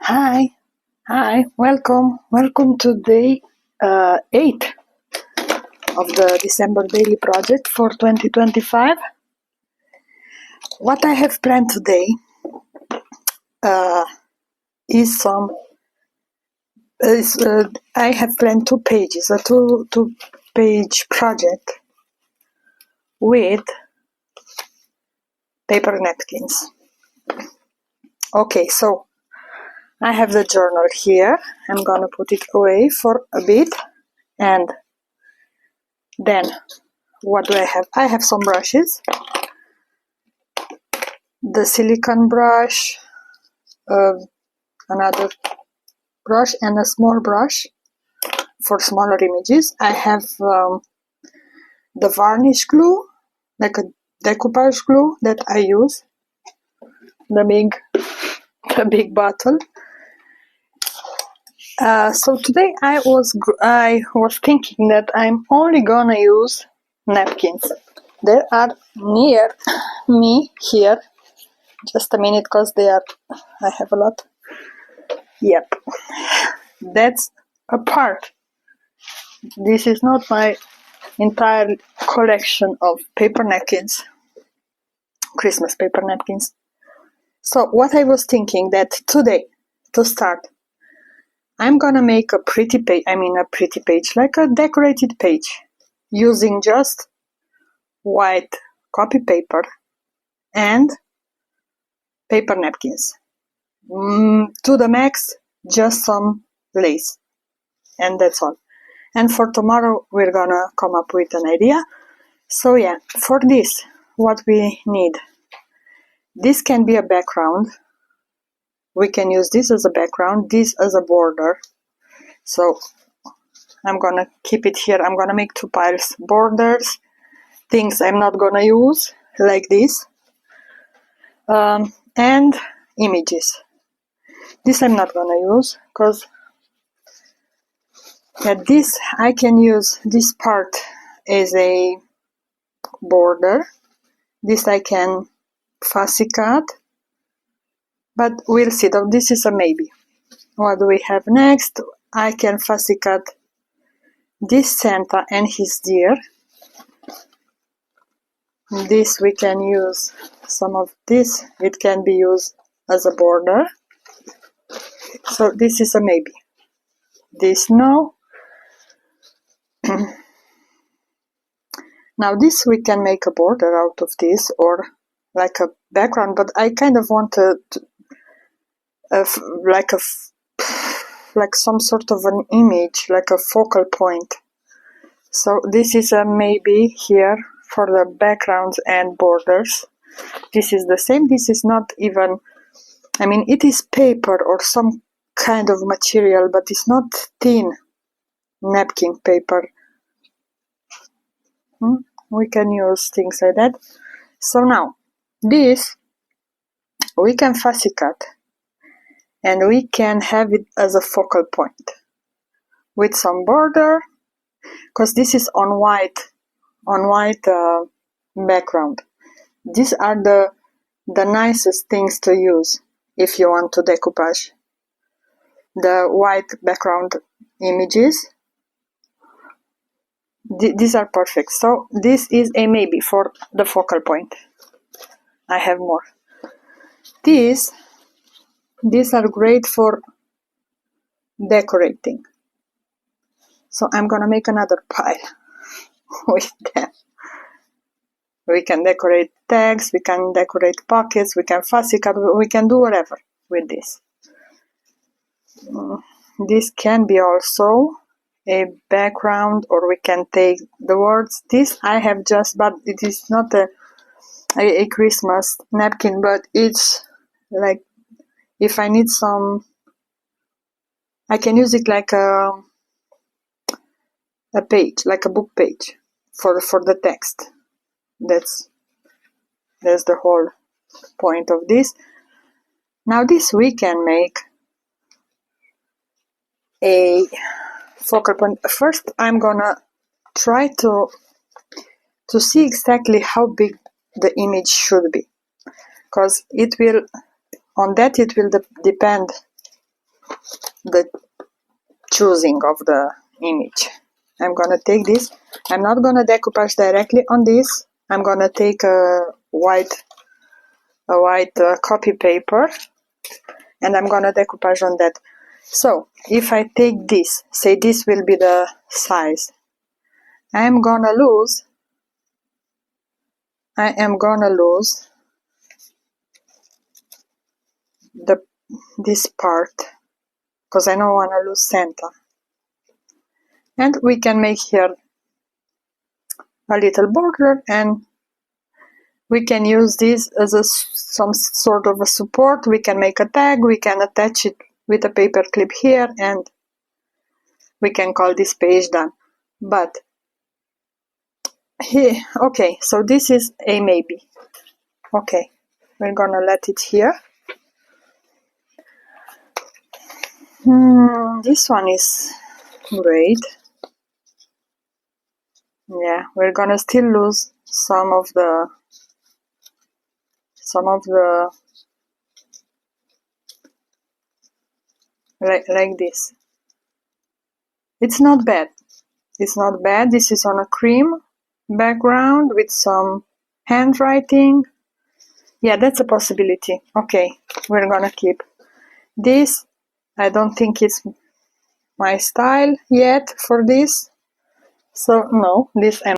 Hi, welcome to day 8 of the December daily project for 2025. What I have planned today I have planned 2 pages, a two-page project with paper napkins. Okay, so I have the journal here. I'm gonna put it away for a bit, and then what do I have? I have some brushes, the silicone brush, another brush, and a small brush for smaller images. I have the varnish glue, like a decoupage glue that I use, the big bottle. So today I was thinking that I'm only gonna use napkins. There are near me here. Just a minute, cause I have a lot. Yep, that's a part. This is not my entire collection of paper napkins, Christmas paper napkins. So what I was thinking that today, to start, I'm gonna make a pretty page, like a decorated page, using just white copy paper and paper napkins. To the max, just some lace, and that's all. And for tomorrow, we're gonna come up with an idea. So yeah, for this, what we need. This can be a background. We can use this as a background, this as a border. So I'm gonna keep it here. I'm gonna make 2 piles: borders, things I'm not gonna use, like this, and images. This I'm not gonna use, because this I can use this part as a border. This I can fussy cut, but we'll see. This is a maybe. What do we have next? I can fussy cut this Santa and his deer. This we can use some of this. It can be used as a border. So this is a maybe. This no. Now this we can make a border out of this, or like a background, but I kind of want like some sort of an image, like a focal point. So this is a maybe here for the backgrounds and borders. This is the same. This is not even, it is paper or some kind of material, but it's not thin napkin paper. We can use things like that. So now, this we can fussy cut, and we can have it as a focal point with some border, because this is on white background. These are the nicest things to use if you want to decoupage. The white background images, these are perfect. So this is a maybe for the focal point. I have more. These are great for decorating. So I'm gonna make another pile with them. We can decorate tags, we can decorate pockets, we can fussy cut, we can do whatever with this. This can be also a background, or we can take the words. This I have just, but it is not a Christmas napkin, but it's like, if I need some, I can use it like a page, like a book page for the text. That's the whole point of this. Now this we can make a focal point. First I'm gonna try to see exactly how big the image should be, because it will depend the choosing of the image. I'm gonna take this. I'm not gonna decoupage directly on this. I'm gonna take a white copy paper, and I'm gonna decoupage on that. So if I take this, say this will be the size, I am gonna lose this part, because I don't want to lose center. And we can make here a little border, and we can use this as some sort of a support. We can make a tag, we can attach it with a paper clip here, and we can call this page done. But here, okay, so this is a maybe. Okay, we're gonna let it here. This one is great. Yeah, we're gonna still lose some of the like this. It's not bad. It's not bad. This is on a cream background with some handwriting. Yeah, that's a possibility. Okay, we're gonna keep this. I don't think it's my style yet for this. So no, this I'm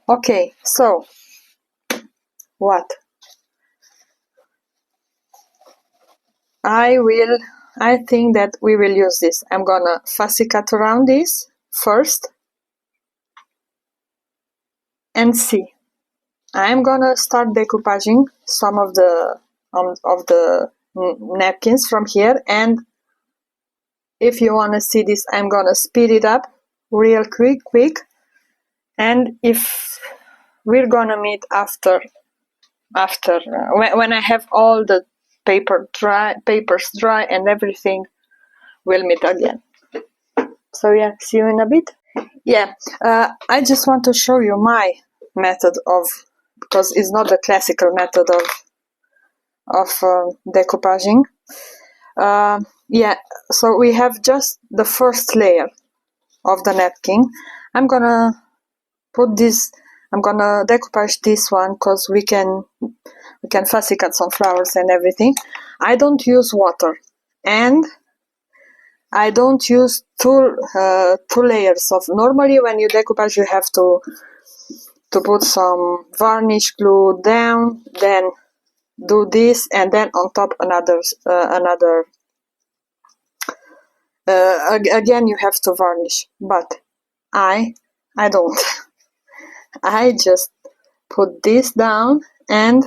okay. So what? I think that we will use this. I'm gonna fussy cut around this first and see. I'm gonna start decoupaging some of the napkins from here, and if you want to see this, I'm gonna speed it up real quick, and if we're gonna meet after when I have all the papers dry and everything, we'll meet again. So yeah, see you in a bit. Yeah, I just want to show you my method of, because it's not the classical method of decoupaging. Yeah, so we have just the first layer of the napkin. I'm gonna decoupage this one because we can fussy cut some flowers and everything. I don't use water, and I don't use two layers of. Normally, when you decoupage, you have to put some varnish glue down, then do this, and then on top another. Again, you have to varnish, but I don't. I just put this down, and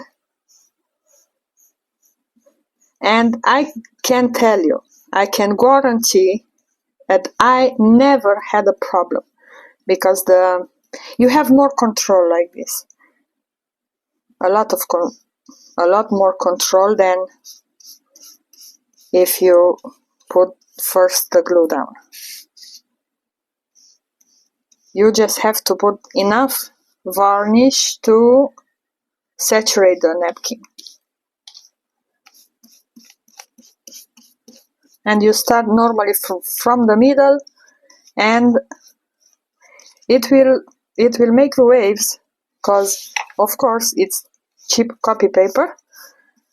I can tell you, I can guarantee that I never had a problem, because you have more control like this, a lot more control than if you put first the glue down. You just have to put enough varnish to saturate the napkin. And you start normally from the middle, and it will make waves, because of course it's cheap copy paper,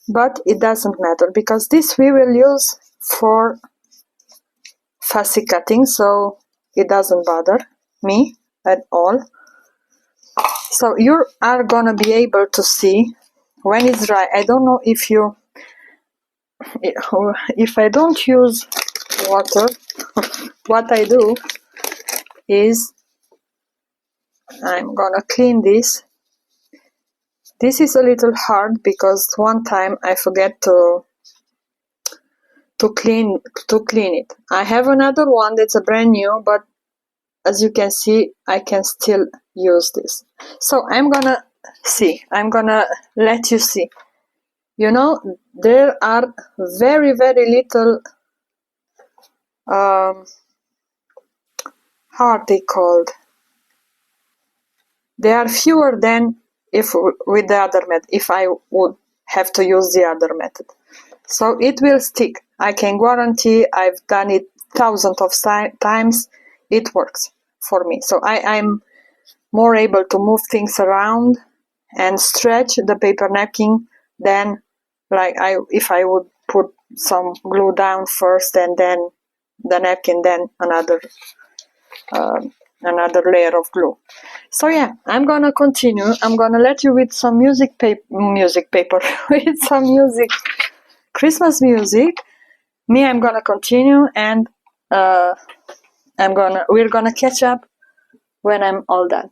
but it doesn't matter, because this we will use for fussy cutting, so it doesn't bother me at all. So you are gonna be able to see when it's dry. I don't know if I don't use water, what I do is I'm gonna clean this. This is a little hard because one time I forget to clean it. I have another one that's a brand new, but as you can see, I can still use this. So I'm gonna let you see. You know, there are very, very little, how are they called? They are fewer than with the other method, if I would have to use the other method. So it will stick. I can guarantee, I've done it thousands of times. It works for me. So I'm more able to move things around and stretch the paper napkin than if I would put some glue down first and then the napkin, then another layer of glue. So yeah, I'm gonna continue. I'm gonna let you with some music paper with some Christmas music. I'm gonna continue, and we're gonna catch up when I'm all done.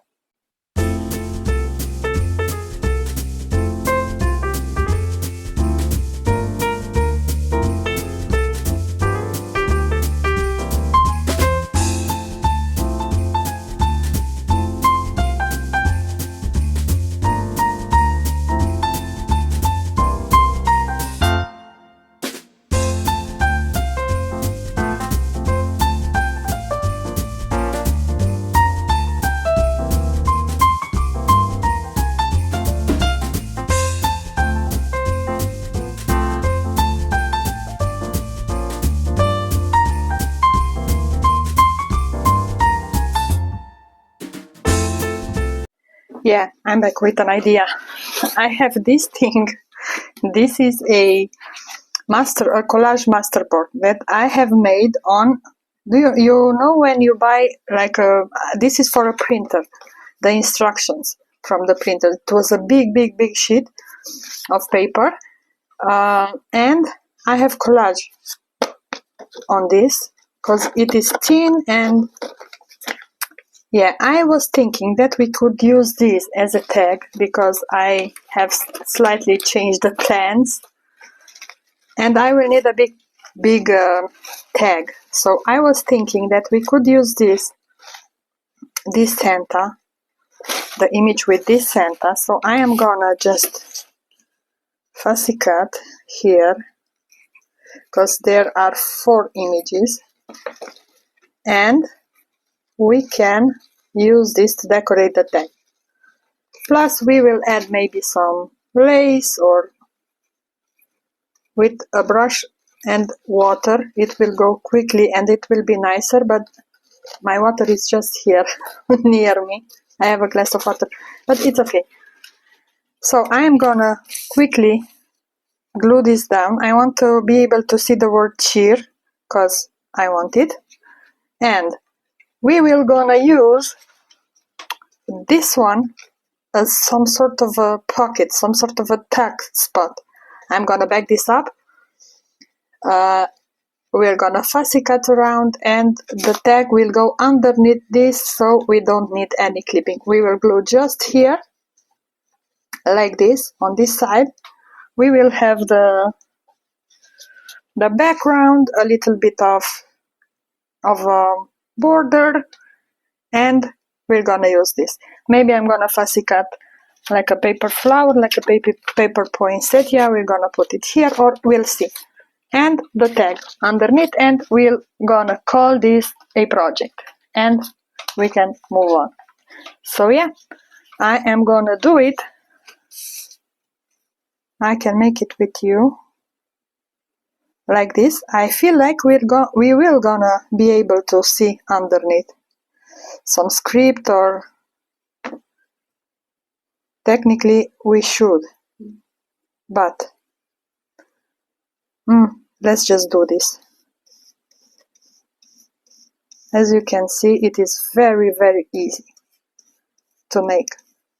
Yeah, I'm back with an idea. I have this thing. This is a collage masterboard that I have made on. Do you know when you buy this is for a printer, the instructions from the printer. It was a big sheet of paper, and I have collage on this because it is thin and Yeah, I was thinking that we could use this as a tag because I have slightly changed the plans and I will need a big tag. So I was thinking that we could use this Santa, the image with this Santa. So I am gonna just fussy cut here because there are 4 images and we can use this to decorate the tag. Plus we will add maybe some lace, or with a brush and water it will go quickly and it will be nicer, but my water is just here near me. I have a glass of water, but it's okay. So I am gonna quickly glue this down. I want to be able to see the word cheer because I want it, and we will gonna use this one as some sort of a pocket, some sort of a tuck spot. I'm gonna back this up. We're gonna fussy cut around and the tag will go underneath this, so we don't need any clipping. We will glue just here, like this, on this side. We will have the background, a little bit of a border, and we're gonna use this. Maybe I'm gonna fussy cut like a paper flower, like a paper poinsettia. We're gonna put it here, or we'll see. And the tag underneath, and we're gonna call this a project and we can move on. So yeah, I am gonna do it. I can make it with you like this. I feel like we will gonna be able to see underneath some script, or technically we should, but let's just do this. As you can see, it is very easy to make.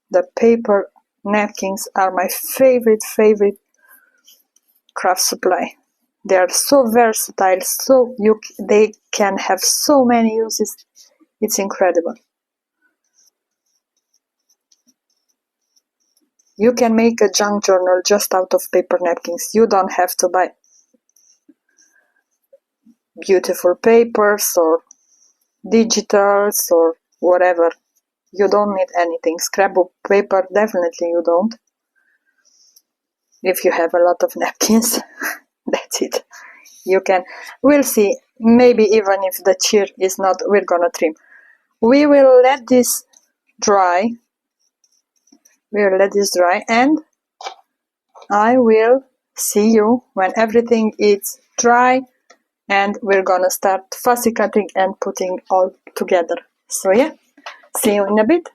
The paper napkins are my favorite craft supply. They are so versatile, so they can have so many uses. It's incredible. You can make a junk journal just out of paper napkins. You don't have to buy beautiful papers or digitals or whatever. You don't need anything. Scrapbook paper, definitely you don't. If you have a lot of napkins, that's it. You can, we'll see, maybe even if the cheer is not, we're gonna trim. We will let this dry. And I will see you when everything is dry and we're gonna start fussy cutting and putting all together. So yeah, see you in a bit.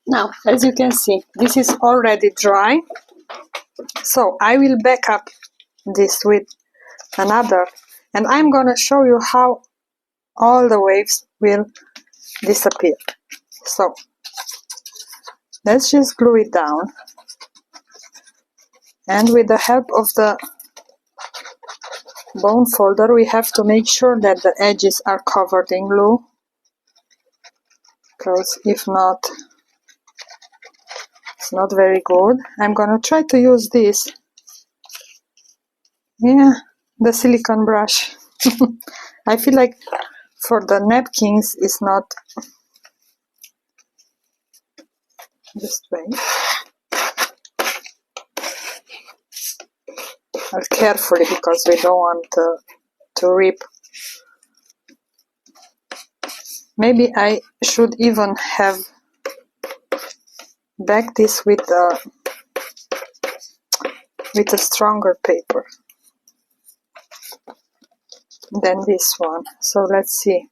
Now, as you can see, this is already dry. So I will back up this with another, and I'm gonna show you how all the waves will disappear. So let's just glue it down, and with the help of the bone folder we have to make sure that the edges are covered in glue, because if not, it's not very good. I'm gonna try to use this, the silicone brush. I feel like for the napkins it's not. Just wait. I'll carefully, because we don't want to rip. Maybe I should even have backed this with a stronger paper than this one. So let's see.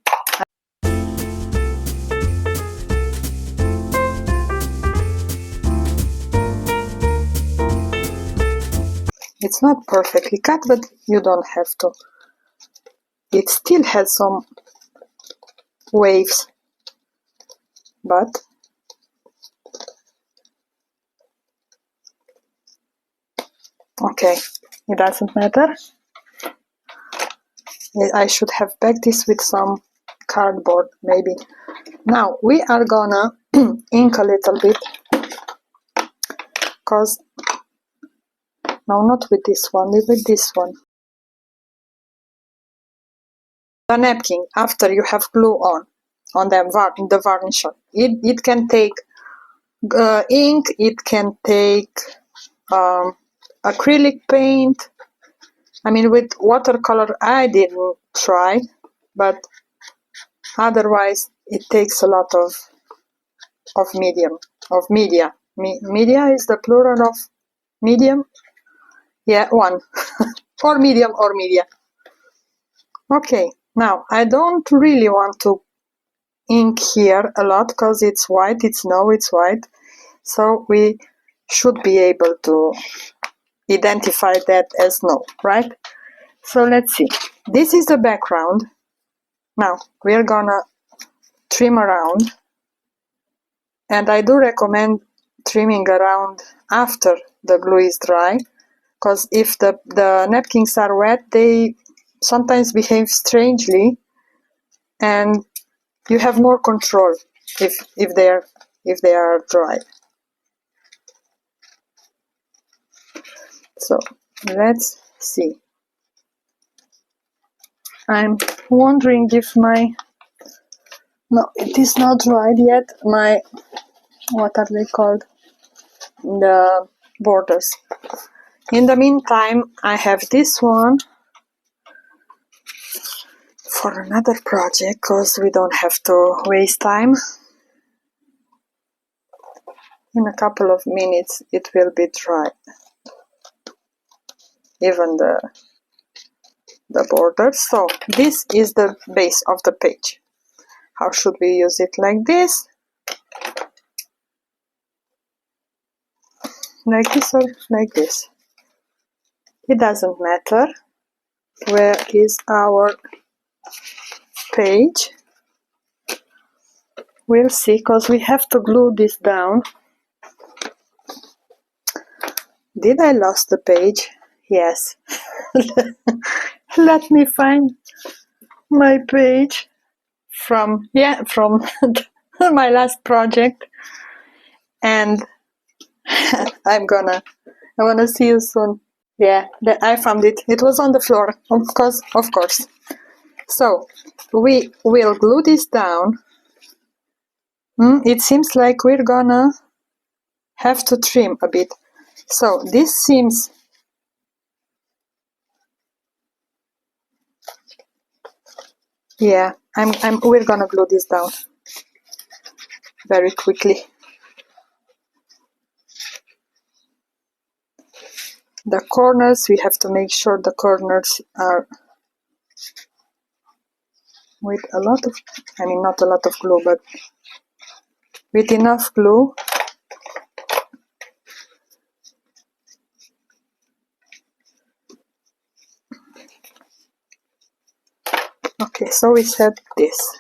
It's not perfectly cut, but you don't have to. It still has some waves, but okay, it doesn't matter. I should have backed this with some cardboard, maybe. Now we are gonna ink a little bit, because no, not with this one, with this one. The napkin, after you have glue on the varnish, it can take ink, it can take acrylic paint. I mean, with watercolor I didn't try, but otherwise it takes a lot of media. Media is the plural of medium? Yeah, one. Or medium or media. Okay, now I don't really want to ink here a lot because it's white, it's white. So we should be able to identify that as snow, right? So let's see. This is the background. Now we're gonna trim around, and I do recommend trimming around after the glue is dry, because if the napkins are wet, they sometimes behave strangely, and you have more control if they are dry. So let's see. I'm wondering if no, it is not dried yet. What are they called? The borders. In the meantime, I have this one for another project, because we don't have to waste time. In a couple of minutes it will be dry. Even the border. So this is the base of the page. How should we use it? Like this? Like this or like this? It doesn't matter. Where is our page? We'll see, because we have to glue this down. Did I lost the page? Yes. Let me find my page from my last project, and I wanna see you soon. Yeah, I found it. It was on the floor, of course. So we will glue this down. It seems like we're gonna have to trim a bit. So this seems, yeah, we're gonna glue this down very quickly. The corners, we have to make sure the corners are with a lot of, I mean not a lot of glue, but with enough glue. Okay, so we said this.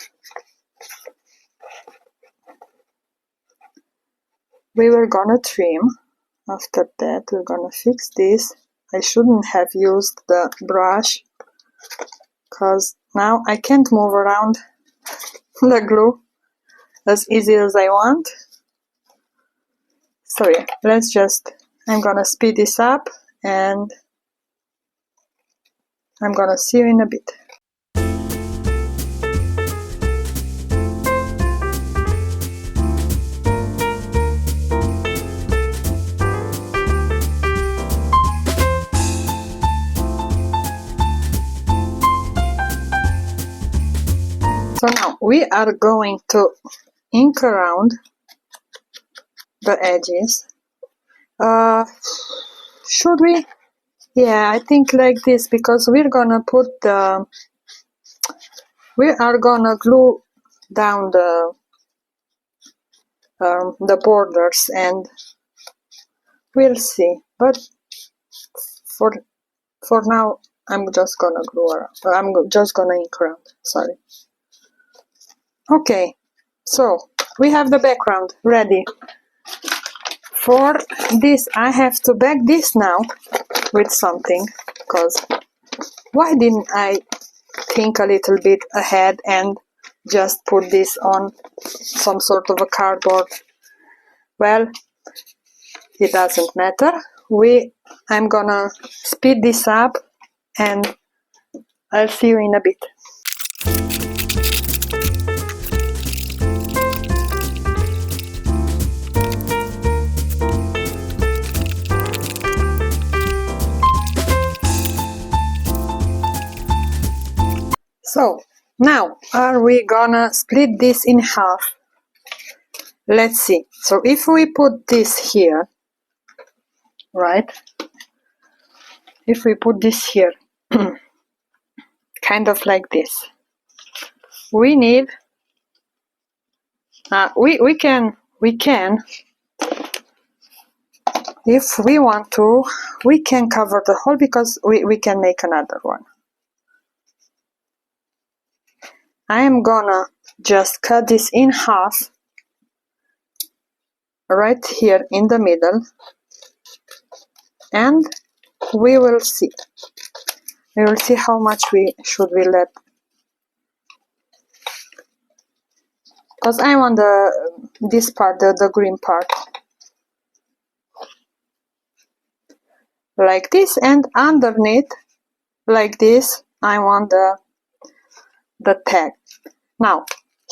We were gonna trim. After that, we're gonna fix this. I shouldn't have used the brush, because now I can't move around the glue as easy as I want. So yeah, I'm gonna speed this up, and I'm gonna see you in a bit. So now we are going to ink around the edges. Should we? Yeah, I think like this, because we are gonna glue down the borders, and we'll see. But for now, I'm just gonna glue around. I'm just gonna ink around. Sorry. Okay, so we have the background ready. For this, I have to back this now with something, because why didn't I think a little bit ahead and just put this on some sort of a cardboard. Well, it doesn't matter. I'm gonna speed this up and I'll see you in a bit. So now, are we gonna split this in half? Let's see. So if we put this here, right? If we put this here, kind of like this, we need, we can, if we want to, we can cover the hole because we can make another one. I am gonna just cut this in half right here in the middle, and we will see. We will see how much we should let, because I want this part, the green part, like this, and underneath, like this, I want the tag. Now,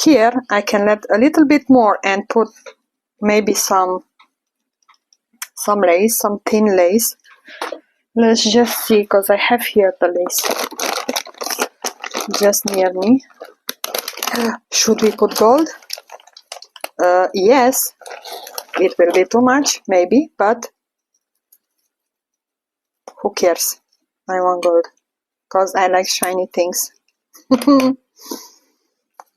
here I can let a little bit more and put maybe some lace, some thin lace. Let's just see, because I have here the lace just near me. Should we put gold? Yes, it will be too much, maybe, but who cares? I want gold, because I like shiny things.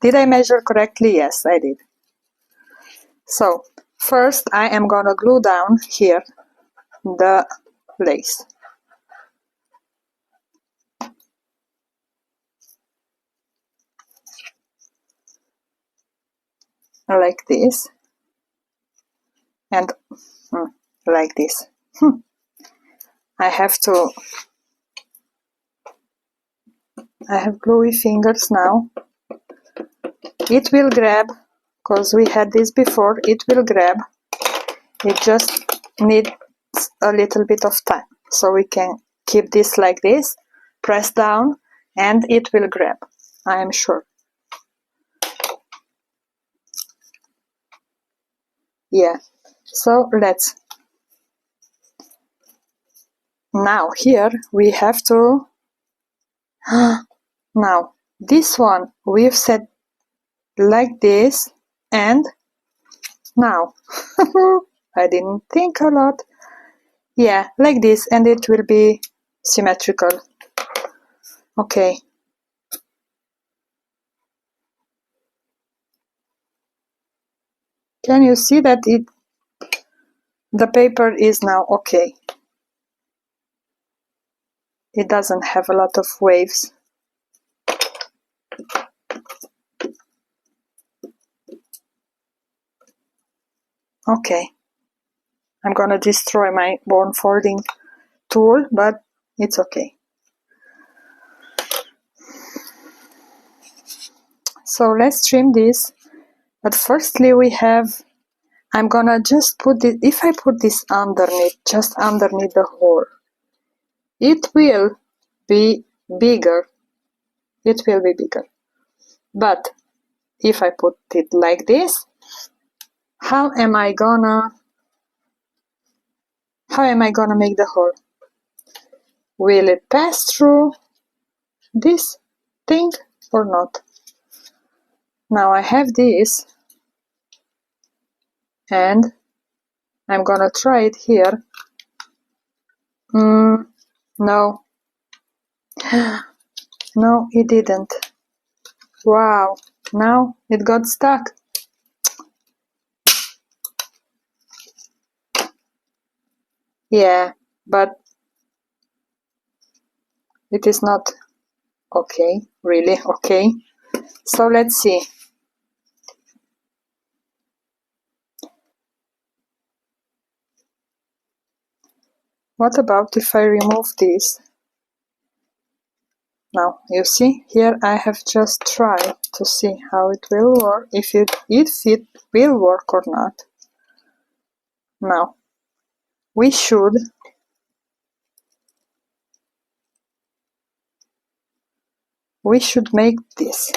Did I measure correctly? Yes, I did. So, first I am gonna glue down here the lace. Like this. And like this. I have gluey fingers now. It will grab, because we had this before, it will grab. It just needs a little bit of time. So we can keep this like this, press down, and it will grab, I am sure. Yeah, so let's. Now here we have to, now this one we've set like this, and now, I didn't think a lot. Yeah, like this, and it will be symmetrical. Okay. Can you see that the paper is now okay? It doesn't have a lot of waves. Okay. I'm gonna destroy my bone folding tool, but it's okay. So let's trim this. But firstly we have, I'm gonna just put it, if I put this underneath, just underneath the hole, it will be bigger. It will be bigger. But if I put it like this, how am I gonna make the hole? Will it pass through this thing or not? Now I have this, and I'm gonna try it here. No. No, it didn't. Wow, now it got stuck. Yeah, but it is not okay, really okay. So let's see. What about if I remove this? Now, you see, here I have just tried to see how it will work, if it will work or not. Now, we should make this.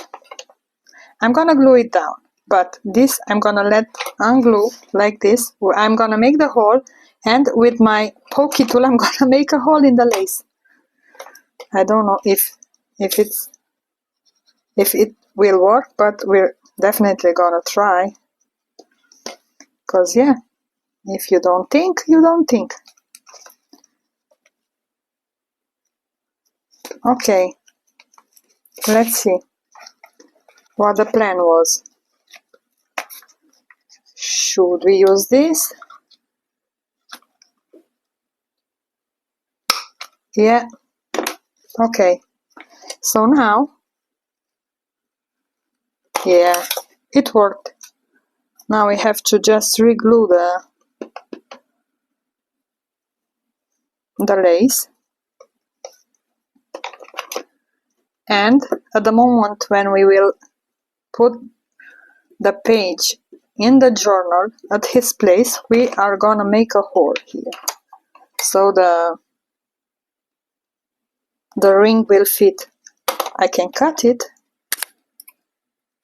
I'm gonna glue it down, but this I'm gonna let unglue like this. I'm gonna make the hole, and with my pokey tool I'm gonna make a hole in the lace. I don't know if it will work, but we're definitely gonna try. Cause yeah, if you don't think, you don't think. Okay, let's see what the plan was. Should we use this? Yeah. Okay. So now, yeah, it worked. Now we have to just re-glue the lace. And at the moment when we will put the page in the journal at his place, we are gonna make a hole here. So the ring will fit. I can cut it.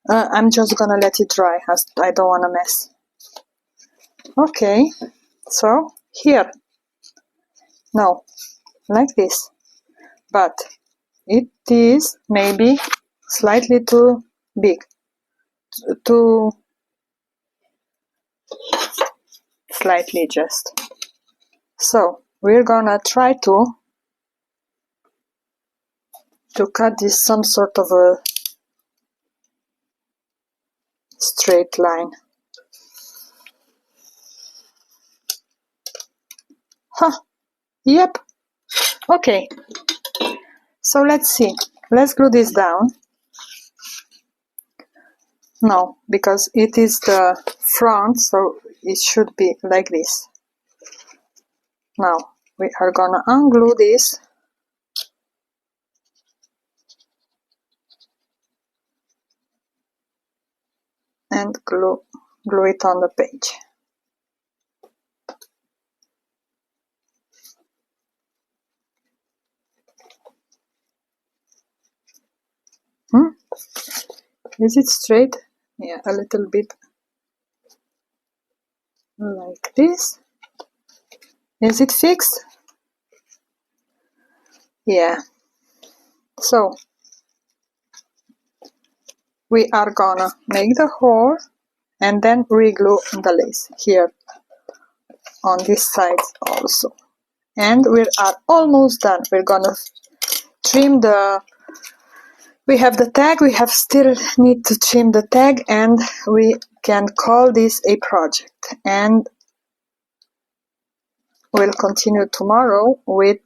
I'm just gonna let it dry, as I don't wanna mess. Okay, so here. No, like this. But it is maybe slightly too big. Too slightly just. So we're gonna try to cut this some sort of a straight line. Huh, yep. Okay, so let's see. Let's glue this down. No, because it is the front, so it should be like this. Now we are gonna unglue this. And glue it on the page. Is it straight? Yeah, a little bit like this. Is it fixed? Yeah. So we are gonna make the hole and then re-glue the lace here on this side also. And we are almost done. We're gonna trim we have the tag, we have still need to trim the tag, and we can call this a project. And we'll continue tomorrow with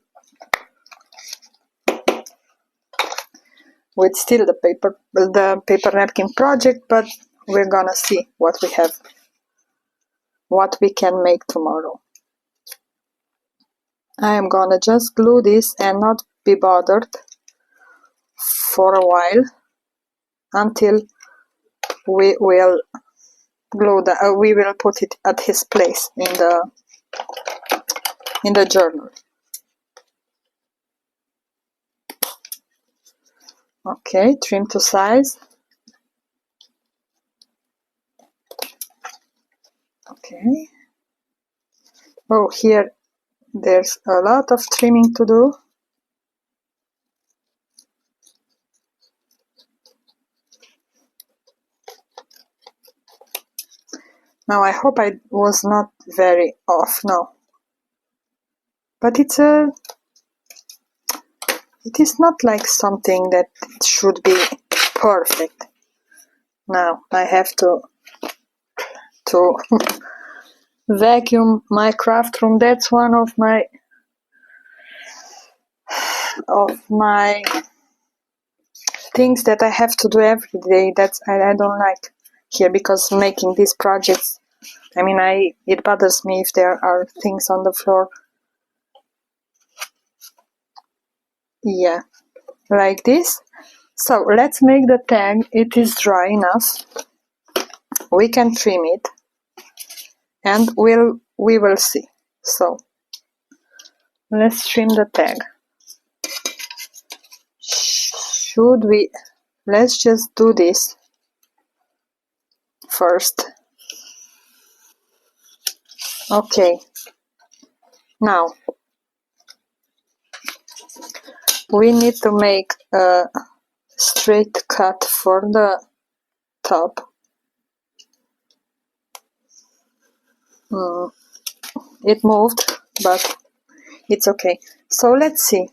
still the paper napkin project, but we're gonna see what we have, what we can make tomorrow. I am gonna just glue this and not be bothered for a while until we will glue we will put it at his place in the journal. Okay, trim to size. Okay. Oh, here there's a lot of trimming to do. Now I hope I was not very off, no. But it is not like something that should be perfect. Now I have to vacuum my craft room. That's one of my things that I have to do every day. That's I don't like here, because making these projects, I mean, it bothers me if there are things on the floor. Yeah. like this. So let's make the tag. It is dry enough. We can trim it, and we will see. So let's trim the tag. Should we? Let's just do this first. Okay. Now we need to make a straight cut for the top. It moved, but it's okay. So let's see.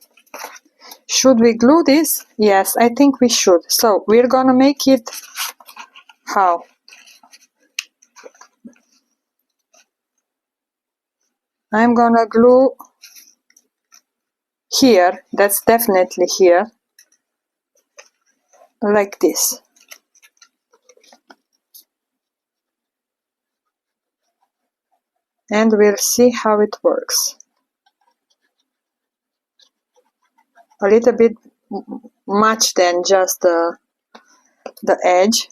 Should we glue this? Yes, I think we should. So we're gonna make it how? I'm gonna glue here, that's definitely here, like this. And we'll see how it works. A little bit much than just the edge.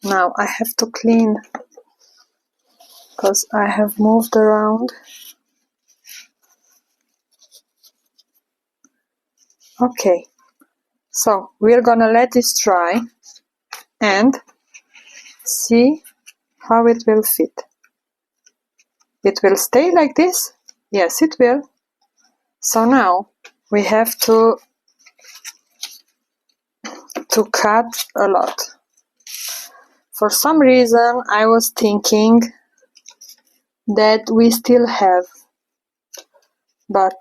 Now I have to clean because I have moved around. Okay, so we're gonna let this dry and see how it will fit. It will stay like this? Yes, it will. So now we have to cut a lot. For some reason I was thinking that we still have, but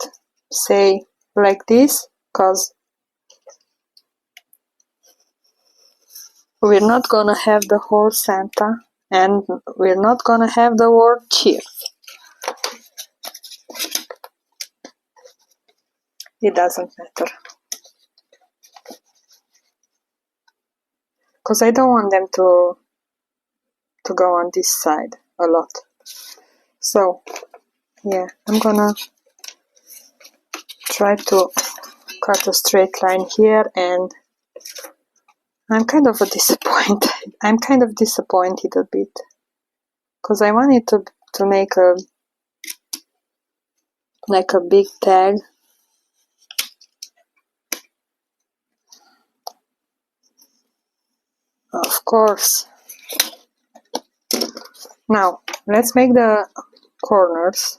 say like this, because we're not gonna have the whole Santa and we're not gonna have the word cheer. It doesn't matter, because I don't want them to go on this side a lot. So yeah, I'm gonna try to cut a straight line here, and I'm kind of disappointed. I'm kind of disappointed a bit, because I wanted to make a big tag. Of course. Now let's make the corners.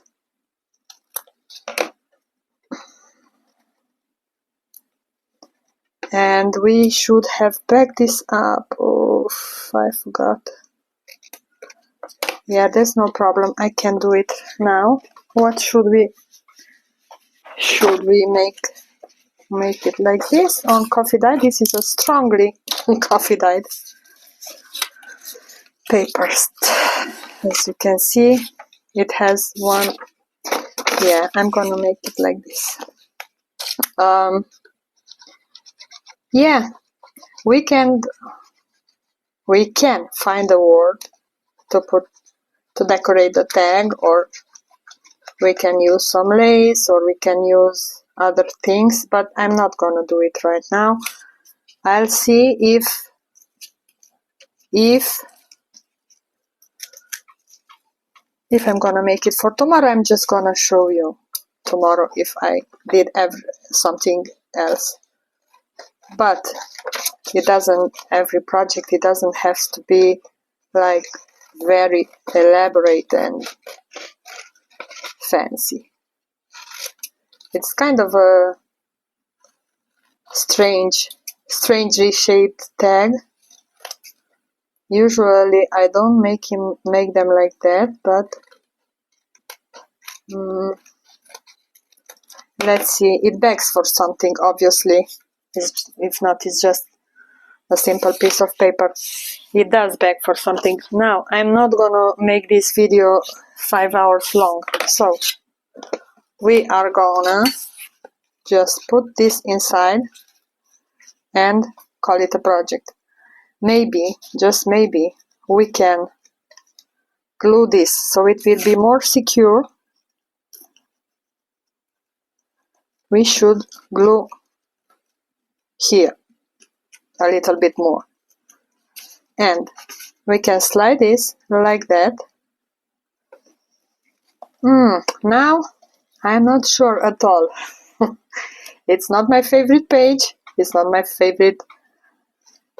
And we should have backed this up. Oh, I forgot. Yeah, there's no problem. I can do it now. What should we make it like this on coffee dye? This is a strongly coffee dyed paper. As you can see, it has one. Yeah, I'm gonna make it like this. Yeah, we can find a word to decorate the tag, or we can use some lace, or we can use other things, but I'm not gonna do it right now. I'll see if I'm gonna make it for tomorrow. I'm just gonna show you tomorrow if I did something else. But every project, it doesn't have to be like very elaborate and fancy. It's kind of a strangely shaped tag. Usually I don't make them like that, but let's see. It begs for something, obviously. If not, it's just a simple piece of paper. It does beg for something. Now, I'm not gonna make this video 5 hours long, so we are gonna just put this inside and call it a project. Maybe, just maybe, we can glue this so it will be more secure. We should glue here a little bit more. And we can slide this like that. Now I'm not sure at all. It's not my favorite page. It's not my favorite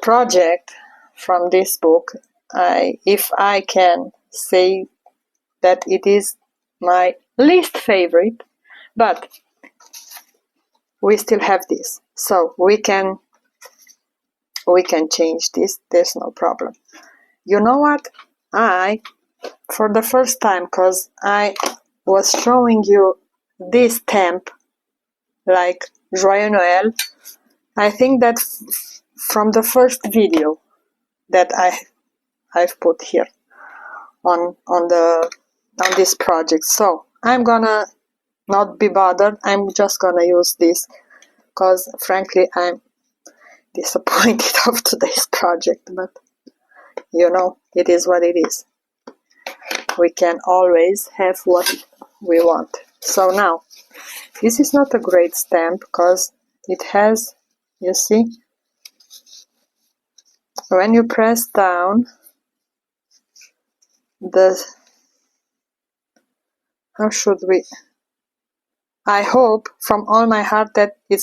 project from this book. If I can say that it is my least favorite, but we still have this, so we can change this. There's no problem. You know what? For the first time, because I was showing you this stamp like Joyeux Noël, I think that from the first video that I've put here on this project. So I'm gonna not be bothered. I'm just gonna use this because frankly I'm disappointed of today's project, but you know, it is what it is. We can always have what we want. So now, this is not a great stamp because it has, you see, when you press down, how should we, I hope from all my heart that it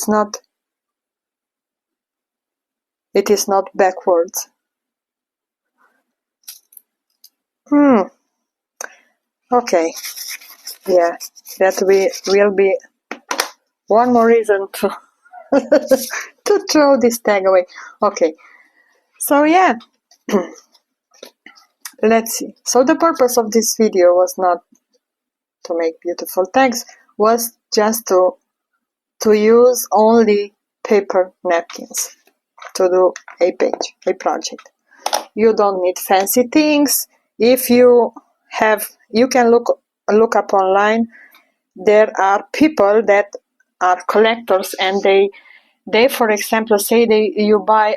is not backwards. Okay, yeah, that will be one more reason to to throw this tag away. Okay, so yeah, let's see. So the purpose of this video was not to make beautiful tags, was just to use only paper napkins to do a page, a project. You don't need fancy things. If you have, you can look up online. There are people that are collectors, and they for example say you buy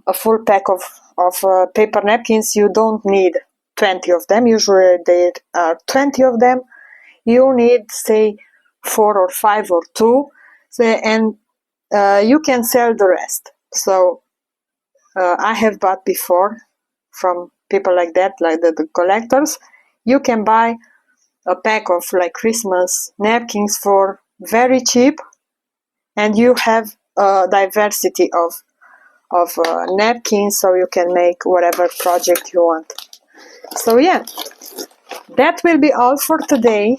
a full pack of paper napkins. You don't need 20 of them. Usually there are 20 of them. You need say 4 or 5 or 2, and you can sell the rest. So I have bought before from people like that, like the collectors. You can buy a pack of like Christmas napkins for very cheap, and you have a diversity of napkins, so you can make whatever project you want. So yeah, that will be all for today,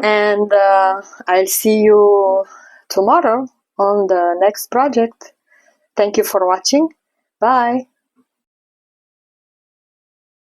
and I'll see you tomorrow on the next project. Thank you for watching. Bye.